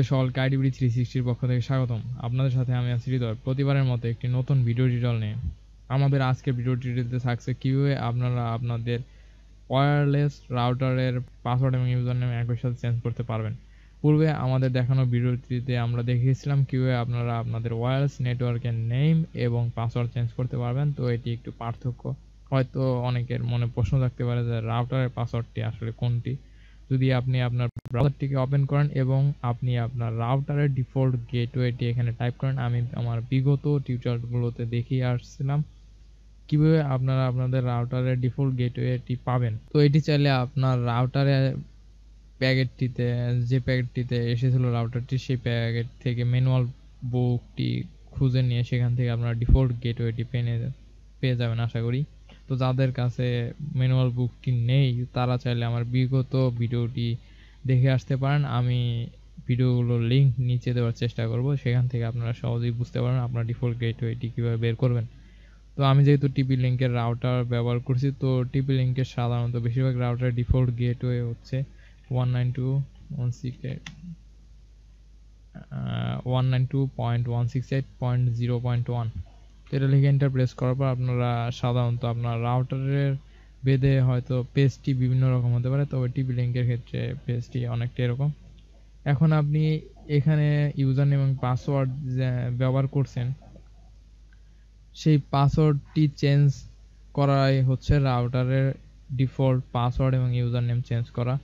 আপনাদের সকলকে আইডিবিডি 360 পক্ষ থেকে স্বাগতম। আপনাদের সাথে আমি আছি হৃদয়, প্রতিবারের মতো একটি নতুন ভিডিও টিউটোরিয়াল নিয়ে। আমাদের আজকের ভিডিও টিউটোরিয়ালতে থাকছে কিভাবে আপনারা আপনাদের ওয়্যারলেস রাউটারের পাসওয়ার্ড এবং ইউজার নেম একই সাথে চেঞ্জ করতে পারবেন। পূর্বে আমাদের দেখানো ভিডিওটিতে আমরা দেখিয়েছিলাম কিভাবে আপনারা আপনাদের ওয়্যারলেস নেটওয়ার্কের নেম এবং পাসওয়ার্ড চেঞ্জ করতে পারবেন। তো এটি একটু পার্থক্য। হয়তো অনেকের মনে প্রশ্ন থাকতে পারে যে রাউটারের পাসওয়ার্ডটি আসলে কোনটি। যদি আপনি আপনার ব্রাউজারটিকে ওপেন করেন এবং আপনি আপনার রাউটারের ডিফল্ট গেটওয়েটি এখানে টাইপ করেন, আমি আমার বিগত টিউটোরিয়ালগুলোতে দেখিয়ে আসছিলাম কিভাবে আপনারা আপনাদের রাউটারের ডিফল্ট গেটওয়েটি পাবেন। তো এটি চাইলে আপনার রাউটারের প্যাকেটটিতে যে প্যাকেটটিতে এসেছিল রাউটারটি, সেই প্যাকেট থেকে ম্যানুয়াল বুকটি খুঁজে নিয়ে সেখান থেকে আপনারা ডিফল্ট গেটওয়েটি পেয়ে যাবেন আশা করি। তো যাদের কাছে ম্যানুয়াল বুকটি নেই তারা চাইলে আমার বিগত ভিডিওটি দেখে আসতে পারেন। আমি ভিডিওগুলোর লিঙ্ক নিচে দেওয়ার চেষ্টা করব, সেখান থেকে আপনারা সহজেই বুঝতে পারবেন আপনার ডিফল্ট গেটওয়েটি কীভাবে বের করবেন। তো আমি যেহেতু টিপি লিঙ্কের রাউটার ব্যবহার করছি, তো টিপি লিঙ্কের সাধারণত বেশিরভাগ রাউটারের ডিফল্ট গেটওয়ে হচ্ছে 192.168.0.1। তো এটা লিখে এন্টার প্রেস করার পর আপনারা সাধারণত আপনার রাউটারের ভেদে হয়তো পেজটি বিভিন্ন রকম হতে পারে, তবে টিপি লিঙ্কের ক্ষেত্রে পেজটি অনেকটা এরকম। এখন আপনি এখানে ইউজার নেম এবং পাসওয়ার্ড ব্যবহার করছেন, সেই পাসওয়ার্ডটি চেঞ্জ করাই হচ্ছে রাউটারের ডিফল্ট পাসওয়ার্ড এবং ইউজার নেম চেঞ্জ করা।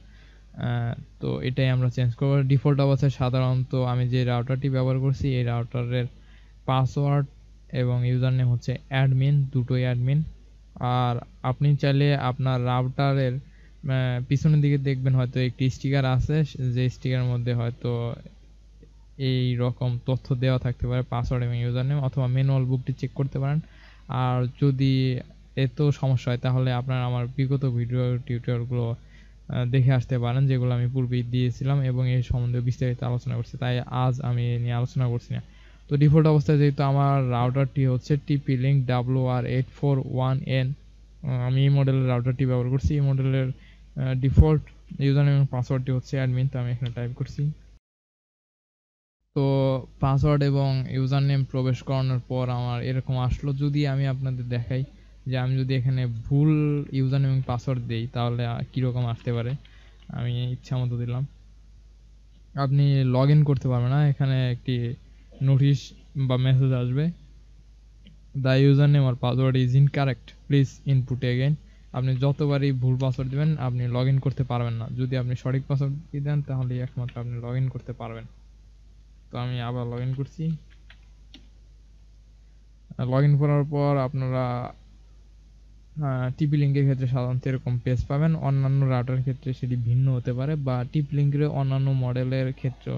তো এটাই আমরা চেঞ্জ করব। ডিফল্ট অবস্থায় সাধারণত আমি যে রাউটারটি ব্যবহার করছি এই রাউটারের পাসওয়ার্ড এবং ইউজার নেম হচ্ছে অ্যাডমিন, দুটোই অ্যাডমিন। আর আপনি চাইলে আপনার রাউটারের পিছনের দিকে দেখবেন হয়তো একটি স্টিকার আছে, যে স্টিকারের মধ্যে হয়তো এই রকম তথ্য দেওয়া থাকতে পারে, পাসওয়ার্ড এবং ইউজার নেম, অথবা ম্যানুয়াল বুকটি চেক করতে পারেন। আর যদি এত সমস্যা হয় তাহলে আপনারা আমার বিগত ভিডিও টিউটোরিয়ালগুলো দেখে আসতে পারেন, যেগুলো আমি পূর্বেই দিয়েছিলাম এবং এই সম্বন্ধে বিস্তারিত আলোচনা করছি, তাই আজ আমি নিয়ে আলোচনা করছি না। তো ডিফল্ট অবস্থায় যেহেতু আমার রাউটারটি হচ্ছে টিপি লিঙ্ক WR841N, আমি এই মডেলের রাউটারটি ব্যবহার করছি। এই মডেলের ডিফল্ট ইউজার নেম এবং পাসওয়ার্ডটি হচ্ছে অ্যাডমিন, তো আমি এখানে টাইপ করছি। তো পাসওয়ার্ড এবং ইউজার নেম প্রবেশ করানোর পর আমার এরকম আসলো। যদি আমি আপনাদের দেখাই যে আমি যদি এখানে ভুল ইউজার নেম এবং পাসওয়ার্ড দিই তাহলে কীরকম আসতে পারে, আমি ইচ্ছা মতো দিলাম, আপনি লগ ইন করতে পারবেন না। এখানে একটি নোটিশ বা মেসেজ আসবে, দ্য ইউজার নেম আর password is incorrect, please input again. আপনি যতবারই ভুল পাসওয়ার্ড দেবেন আপনি লগ ইন করতে পারবেন না। যদি আপনি সঠিক পাসওয়ার্ড দেন তাহলে একমাত্র আপনি লগ ইন করতে পারবেন। তো আমি আবার লগ ইন করছি। লগ ইন করার পর আপনারা টিপি লিঙ্কের ক্ষেত্রে সাধারণত এরকম পেজ পাবেন। অন্যান্য রাউটারের ক্ষেত্রে সেটি ভিন্ন হতে পারে, বা টিপি লিঙ্কের অন্যান্য মডেলের ক্ষেত্রে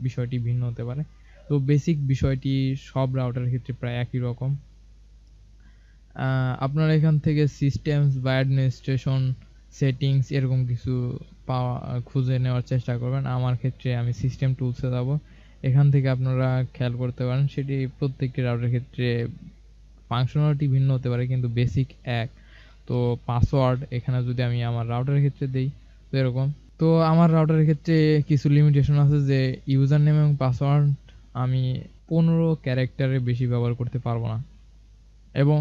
বিষয়টি ভিন্ন হতে পারে। তো বেসিক বিষয়টি সব রাউটারের ক্ষেত্রে প্রায় একই রকম। আপনারা এখান থেকে সিস্টেমস বা অ্যাডমিনিস্ট্রেশন সেটিংস এরকম কিছু খুঁজে নেওয়ার চেষ্টা করবেন। আমার ক্ষেত্রে আমি সিস্টেম টুলসে যাব। এখান থেকে আপনারা খেয়াল করতে পারেন সেটি প্রত্যেকটি রাউটারের ক্ষেত্রে ফাংশনালিটি ভিন্ন হতে পারে, কিন্তু বেসিক এক। তো পাসওয়ার্ড এখানে যদি আমি আমার রাউটারের ক্ষেত্রে দেই তো এরকম। তো আমার রাউটারের ক্ষেত্রে কিছু লিমিটেশন আছে, যে ইউজার নেম এবং পাসওয়ার্ড আমি 15 ক্যারেক্টারের বেশি ব্যবহার করতে পারবো না, এবং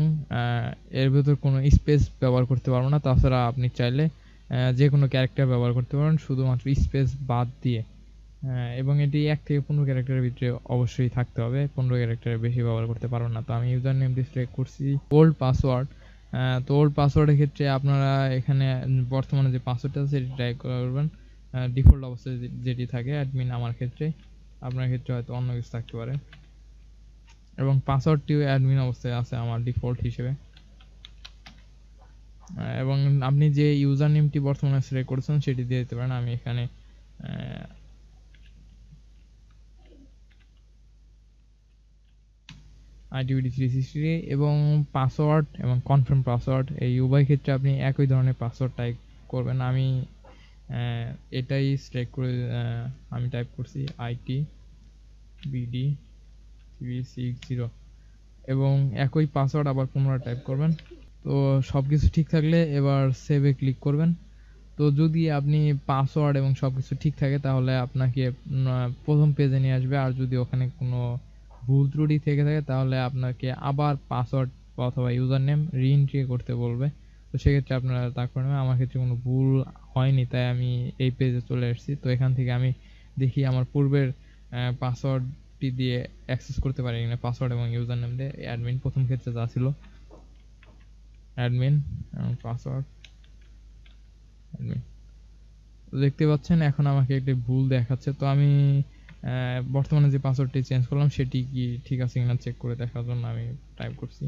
এর ভেতর কোনো স্পেস ব্যবহার করতে পারবো না। তাছাড়া আপনি চাইলে যে কোনো ক্যারেক্টার ব্যবহার করতে পারেন শুধুমাত্র স্পেস বাদ দিয়ে, এবং এটি 1 থেকে 15 ক্যারেক্টারের ভিতরে অবশ্যই থাকতে হবে। 15 ক্যারেক্টারের বেশি ব্যবহার করতে পারবেন না। তো আমি ইউজার নেম দিয়ে সিলেক্ট করছি ওল্ড পাসওয়ার্ড। তো ওল্ড পাসওয়ার্ডের ক্ষেত্রে আপনারা এখানে বর্তমানে যে পাসওয়ার্ডটা আছে সেটি টাইপ করবেন, ডিফল্ট অবস্থায় যেটি থাকে অ্যাডমিন আমার ক্ষেত্রে। আপনার ক্ষেত্রে হয়তো অন্য কিছু থাকতে পারে, এবং পাসওয়ার্ডটিও অ্যাডমিন অবস্থায় আছে আমার ডিফল্ট হিসেবে। এবং আপনি যে ইউজার নেমটি বর্তমানে সিলেক্ট করেছেন সেটি দিয়ে দিতে পারেন। আমি এখানে আইডিবিডি 360 এবং পাসওয়ার্ড এবং কনফার্ম পাসওয়ার্ড এই উভয় ক্ষেত্রে আপনি একই ধরনের পাসওয়ার্ড টাইপ করবেন। আমি এটাই সিলেক্ট করে আমি টাইপ করছি ITBD360, এবং একই পাসওয়ার্ড আবার পুনরায় টাইপ করবেন। তো সব কিছু ঠিক থাকলে এবার সেভে ক্লিক করবেন। তো যদি আপনি পাসওয়ার্ড এবং সবকিছু ঠিক থাকে তাহলে আপনাকে প্রথম পেজে নিয়ে আসবে, আর যদি ওখানে কোনো ভুল ত্রুটি থেকে থাকে তাহলে আপনাকে আবার পাসওয়ার্ড অথবা ইউজার নেম রিএন্ট্রি করতে বলবে। তো সেক্ষেত্রে আপনারা তা করে নেবেন। আমার ক্ষেত্রে কোনো ভুল হয়নি তাই আমি এই পেজে চলে এসেছি। তো এখান থেকে আমি দেখি আমার পূর্বের পাসওয়ার্ডটি দিয়ে অ্যাক্সেস করতে পারি কিনা, পাসওয়ার্ড এবং ইউজার নেম দিয়ে। অ্যাডমিন প্রথম ক্ষেত্রে যা ছিল, অ্যাডমিন পাসওয়ার্ড অ্যাডমিন। দেখতে পাচ্ছেন এখন আমাকে একটি ভুল দেখাচ্ছে। তো আমি বর্তমানে যে পাসওয়ার্ডটি চেঞ্জ করলাম সেটি কি ঠিক আছে কিনা চেক করে দেখার জন্য আমি টাইপ করছি।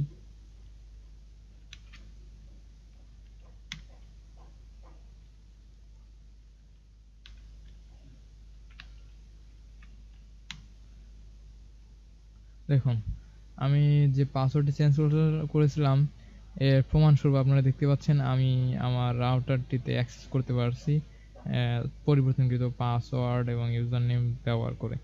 দেখুন আমি যে পাসওয়ার্ডটি চেঞ্জ করেছিলাম এর প্রমাণস্বরূপ আপনারা দেখতে পাচ্ছেন আমি আমার রাউটারটিতে অ্যাক্সেস করতে পারছি পরিবর্তনকৃত পাসওয়ার্ড এবং ইউজার নেম ব্যবহার করে।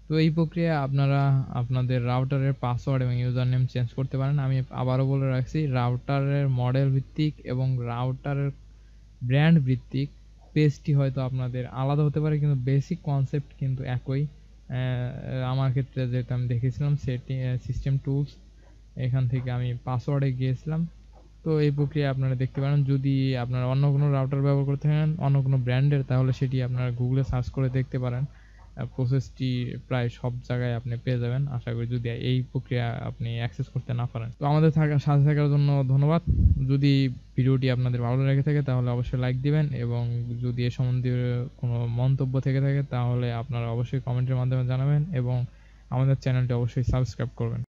তো এই প্রক্রিয়া আপনারা আপনাদের রাউটারের পাসওয়ার্ড এবং ইউজার নেম চেঞ্জ করতে পারেন। আমি আবারও বলে রাখছি, রাউটারের মডেল ভিত্তিক এবং রাউটারের ব্র্যান্ড ভিত্তিক পেজটি হয়তো আপনাদের আলাদা হতে পারে, কিন্তু বেসিক কনসেপ্ট কিন্তু একই। আমার ক্ষেত্রে যেটা আমি দেখেছিলাম সেটি সিস্টেম টুলস, এখান থেকে আমি পাসওয়ার্ডে গিয়েছিলাম। তো এই প্রক্রিয়া আপনারা দেখতে পারেন। যদি আপনারা অন্য কোনো রাউটার ব্যবহার করতে চান অন্য কোনো ব্র্যান্ডের, তাহলে সেটি আপনারা গুগলে সার্চ করে দেখতে পারেন। প্রসেসটি প্রায় সব জায়গায় আপনি পেয়ে যাবেন আশা করি, যদি এই প্রক্রিয়া আপনি অ্যাক্সেস করতে না পারেন। তো আমাদের সাথে থাকার জন্য ধন্যবাদ। যদি ভিডিওটি আপনাদের ভালো লেগে থাকে তাহলে অবশ্যই লাইক দিবেন, এবং যদি এ সম্বন্ধে কোনো মন্তব্য থেকে থাকে তাহলে আপনারা অবশ্যই কমেন্টের মাধ্যমে জানাবেন, এবং আমাদের চ্যানেলটি অবশ্যই সাবস্ক্রাইব করবেন।